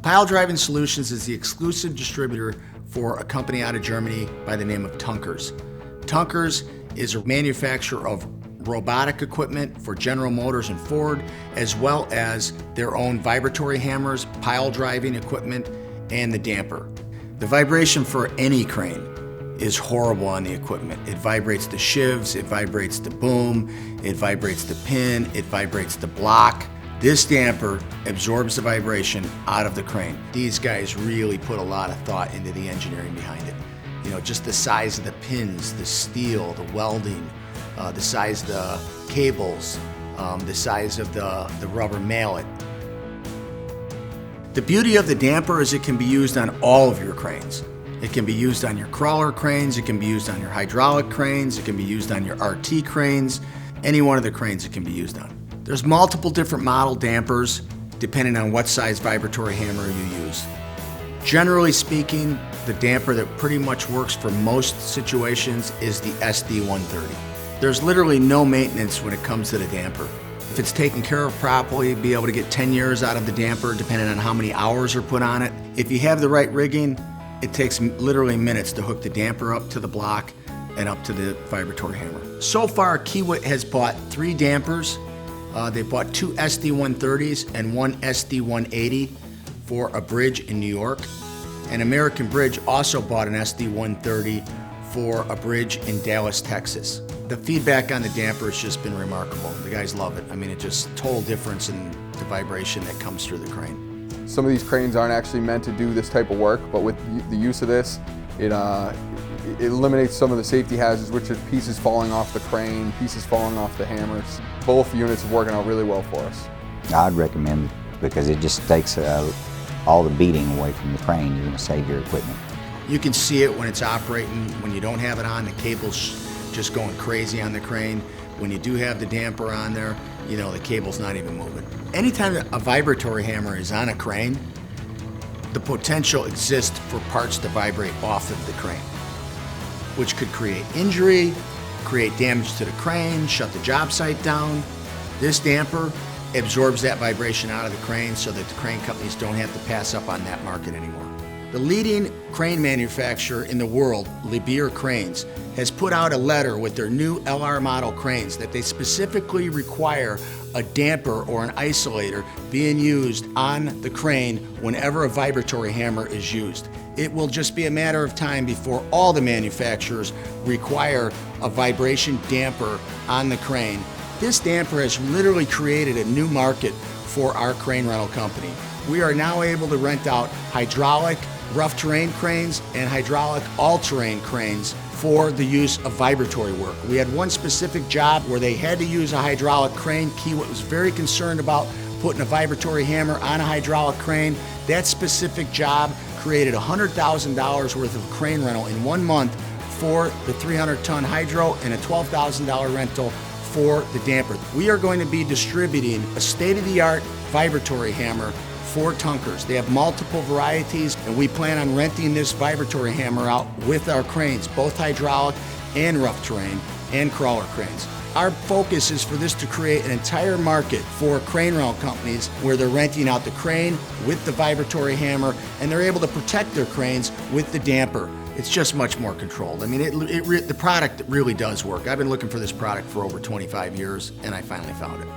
Pile Driving Solutions is the exclusive distributor for a company out of Germany by the name of Tunkers. Tunkers is a manufacturer of robotic equipment for General Motors and Ford, as well as their own vibratory hammers, pile driving equipment, and the damper. The vibration for any crane is horrible on the equipment. It vibrates the shivs, it vibrates the boom, it vibrates the pin, it vibrates the block. This damper absorbs the vibration out of the crane. These guys really put a lot of thought into the engineering behind it. You know, just the size of the pins, the steel, the welding, the size of the cables, the size of the rubber mallet. The beauty of the damper is it can be used on all of your cranes. It can be used on your crawler cranes, it can be used on your hydraulic cranes, it can be used on your RT cranes, any one of the cranes it can be used on. There's multiple different model dampers depending on what size vibratory hammer you use. Generally speaking, the damper that pretty much works for most situations is the SD130. There's literally no maintenance when it comes to the damper. If it's taken care of properly, be able to get 10 years out of the damper depending on how many hours are put on it. If you have the right rigging, it takes literally minutes to hook the damper up to the block and up to the vibratory hammer. So far, Kiewit has bought 3 dampers. They bought 2 SD130s and 1 SD180 for a bridge in New York. And American Bridge also bought an SD130 for a bridge in Dallas, Texas. The feedback on the damper has just been remarkable. The guys love it. I mean, it's just total difference in the vibration that comes through the crane. Some of these cranes aren't actually meant to do this type of work, but with the use of this, it eliminates some of the safety hazards, which are pieces falling off the crane, pieces falling off the hammers. Both units are working out really well for us. I'd recommend it because it just takes all the beating away from the crane. You're going to save your equipment. You can see it when it's operating. When you don't have it on, the cable's just going crazy on the crane. When you do have the damper on there, you know, the cable's not even moving. Anytime a vibratory hammer is on a crane, the potential exists for parts to vibrate off of the crane, which could create injury, create damage to the crane, shut the job site down. This damper absorbs that vibration out of the crane so that the crane companies don't have to pass up on that market anymore. The leading crane manufacturer in the world, Liebherr Cranes, has put out a letter with their new LR model cranes that they specifically require a damper or an isolator being used on the crane whenever a vibratory hammer is used. It will just be a matter of time before all the manufacturers require a vibration damper on the crane. This damper has literally created a new market for our crane rental company. We are now able to rent out hydraulic rough terrain cranes and hydraulic all-terrain cranes for the use of vibratory work. We had one specific job where they had to use a hydraulic crane. Kiewit was very concerned about putting a vibratory hammer on a hydraulic crane. That specific job created $100,000 worth of crane rental in 1 month for the 300-ton hydro and a $12,000 rental for the damper. We are going to be distributing a state-of-the-art vibratory hammer for Tunkers. They have multiple varieties, and we plan on renting this vibratory hammer out with our cranes, both hydraulic and rough terrain and crawler cranes. Our focus is for this to create an entire market for crane rental companies where they're renting out the crane with the vibratory hammer and they're able to protect their cranes with the damper. It's just much more controlled. I mean, the product really does work. I've been looking for this product for over 25 years and I finally found it.